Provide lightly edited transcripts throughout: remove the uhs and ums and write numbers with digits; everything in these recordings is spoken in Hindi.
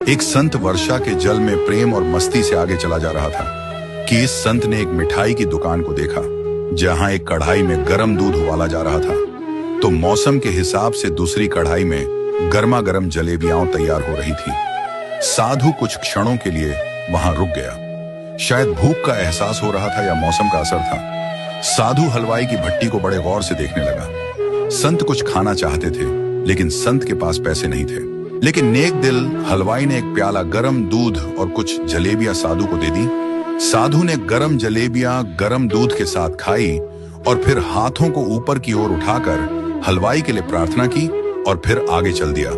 एक संत वर्षा के जल में प्रेम और मस्ती से आगे चला जा रहा था कि इस संत ने एक मिठाई की दुकान को देखा जहां एक कढ़ाई में गर्म दूध उबाला जा रहा था। तो मौसम के हिसाब से दूसरी कढ़ाई में गर्मा गर्म जलेबियां तैयार हो रही थी। साधु कुछ क्षणों के लिए वहां रुक गया। शायद भूख का एहसास हो रहा था या मौसम का असर था। साधु हलवाई की भट्टी को बड़े गौर से देखने लगा। संत कुछ खाना चाहते थे लेकिन संत के पास पैसे नहीं थे। लेकिन नेक दिल हलवाई ने एक प्याला गरम दूध और कुछ जलेबियां साधु को दे दी। साधु ने गरम जलेबियां गरम दूध के साथ खाई और फिर हाथों को ऊपर की ओर उठाकर हलवाई के लिए प्रार्थना की और फिर आगे चल दिया।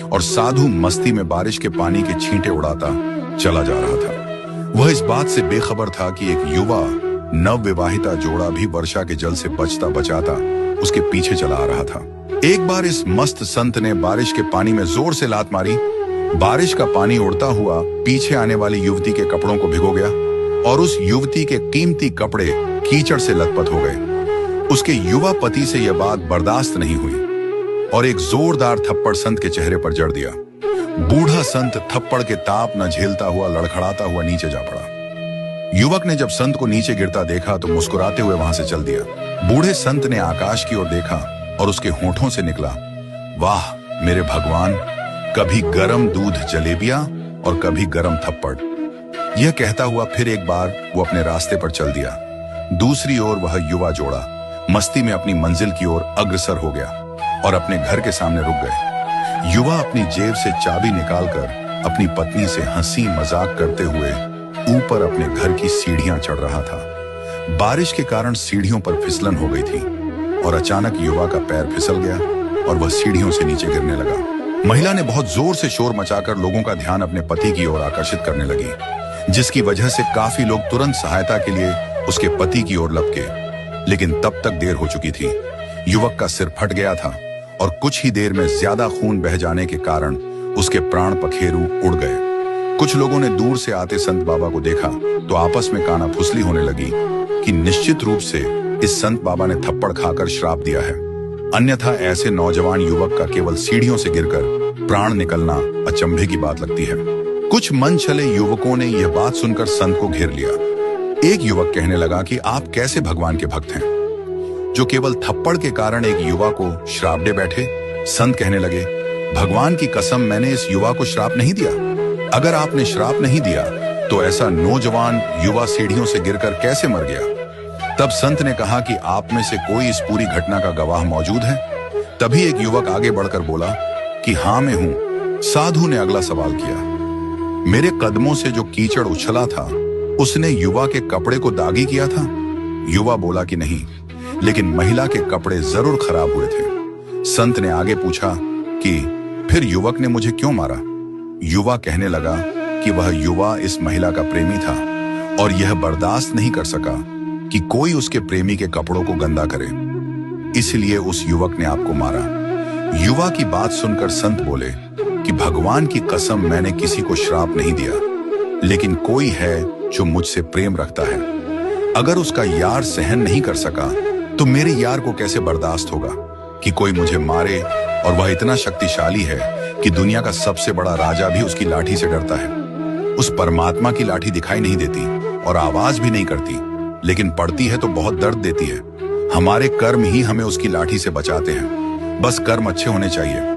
और साधु मस्ती में बारिश के पानी के छींटे उड़ाता चला जा रहा था। वह इस बात से बेखबर था कि एक युवा नवविवाहिता जोड़ा भी वर्षा के जल से बचता बचाता उसके पीछे चला आ रहा था। एक बार इस मस्त संत ने बारिश के पानी में जोर से लात मारी। बारिश का पानी उड़ता हुआ पीछे आने वाली युवती के कपड़ों को भिगो गया और उस युवती के कीमती कपड़े कीचड़ से लथपथ हो गए। उसके युवा पति से यह बात बर्दाश्त नहीं हुई और एक जोरदार थप्पड़ संत के चेहरे पर जड़ दिया। बूढ़ा संत थप्पड़ के ताप न झेलता हुआ लड़खड़ाता हुआ नीचे जा पड़ा। युवक ने जब संत को नीचे गिरता देखा तो मुस्कुराते हुए वहां से चल दिया। बूढ़े संत ने आकाश की ओर देखा और उसके होठों से निकला, वाह मेरे भगवान, कभी गरम दूध जलेबियां और कभी गरम थप्पड़। यह कहता हुआ फिर एक बार वो अपने रास्ते पर चल दिया। दूसरी ओर वह युवा जोड़ा मस्ती में अपनी मंजिल की ओर अग्रसर हो गया और अपने घर के सामने रुक गए। युवा अपनी जेब से चाबी निकालकर अपनी पत्नी से हंसी मजाक करते हुए ऊपर अपने घर की सीढ़ियां चढ़ रहा था। बारिश के कारण सीढ़ियों पर फिसलन हो गई थी और अचानक युवा का पैर फिसल गया और वह सीढ़ियों से नीचे गिरने लगा। महिला ने बहुत जोर से शोर मचाकर लोगों का ध्यान अपने पति की ओर आकर्षित करने लगी, जिसकी वजह से काफी लोग तुरंत सहायता के लिए उसके पति की ओर लपके। लेकिन तब तक देर हो चुकी थी। युवक का सिर फट गया था और कुछ ही देर में ज्यादा खून बह जाने के कारण उसके प्राण पखेरु उड़ गए। कुछ लोगों ने दूर से आते संत बाबा को देखा तो आपस में कानाफुसली होने लगी कि निश्चित रूप से इस संत बाबा ने थप्पड़ खाकर श्राप दिया है, अन्यथा ऐसे नौजवान युवक का केवल सीढ़ियों से गिरकर प्राण निकलना अचंभे की बात लगती है। कुछ मन चले युवकों ने यह बात सुनकर संत को घेर लिया। एक युवक कहने लगा कि आप कैसे भगवान के भक्त हैं जो केवल थप्पड़ के कारण एक युवा को श्राप दे बैठे। संत कहने लगे, भगवान की कसम, मैंने इस युवा को श्राप नहीं दिया। अगर आपने श्राप नहीं दिया तो ऐसा नौजवान युवा सीढ़ियों से गिरकर कैसे मर गया? तब संत ने कहा कि आप में से कोई इस पूरी घटना का गवाह मौजूद है? तभी एक युवक आगे बढ़कर बोला कि हाँ मैं हूं। साधु ने अगला सवाल किया, मेरे कदमों से जो कीचड़ उछला था उसने युवा के कपड़े को दागी किया था? युवा बोला कि नहीं, लेकिन महिला के कपड़े जरूर खराब हुए थे। संत ने आगे पूछा कि फिर युवक ने मुझे क्यों मारा? युवा कहने लगा कि वह युवा इस महिला का प्रेमी था और यह बर्दाश्त नहीं कर सका कि कोई उसके प्रेमी के कपड़ों को गंदा करे, इसलिए उस युवक ने आपको मारा। युवा की बात सुनकर संत बोले कि भगवान की कसम, मैंने किसी को श्राप नहीं दिया, लेकिन कोई है जो मुझसे प्रेम रखता है। अगर उसका यार सहन नहीं कर सका तो मेरे यार को कैसे बर्दाश्त होगा कि कोई मुझे मारे, और वह इतना शक्तिशाली है कि दुनिया का सबसे बड़ा राजा भी उसकी लाठी से डरता है। उस परमात्मा की लाठी दिखाई नहीं देती और आवाज भी नहीं करती, लेकिन पड़ती है तो बहुत दर्द देती है। हमारे कर्म ही हमें उसकी लाठी से बचाते हैं। बस कर्म अच्छे होने चाहिए।